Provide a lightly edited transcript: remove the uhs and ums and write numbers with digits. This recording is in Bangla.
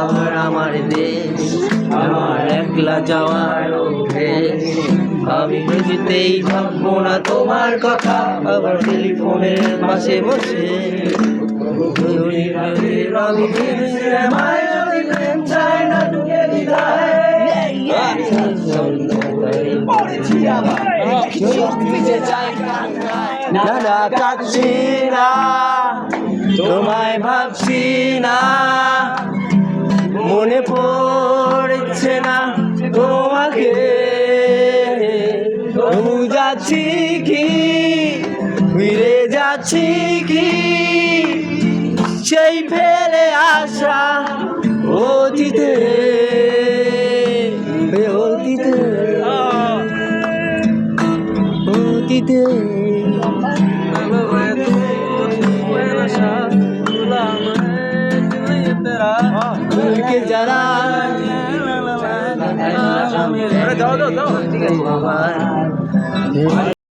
আমার আমার দেশ, আমার একলা যাওয়ার অভ্যেস। আমি কিছুতেই ভাববো না তোমার কথা, আবার টেলিফোনের পাশে বসে আমি সিনেমায় যদি প্রেম চাই না ঢুকে দিদায় না না কাঁদছি না, তোমায় ভাবছি না, মনে পড়ছে না তোমাকে। তবু যাচ্ছি কি, ফিরে যাচ্ছি কি, সেই ফেলে আসা অতীতে অতীতে অতীতে। যারা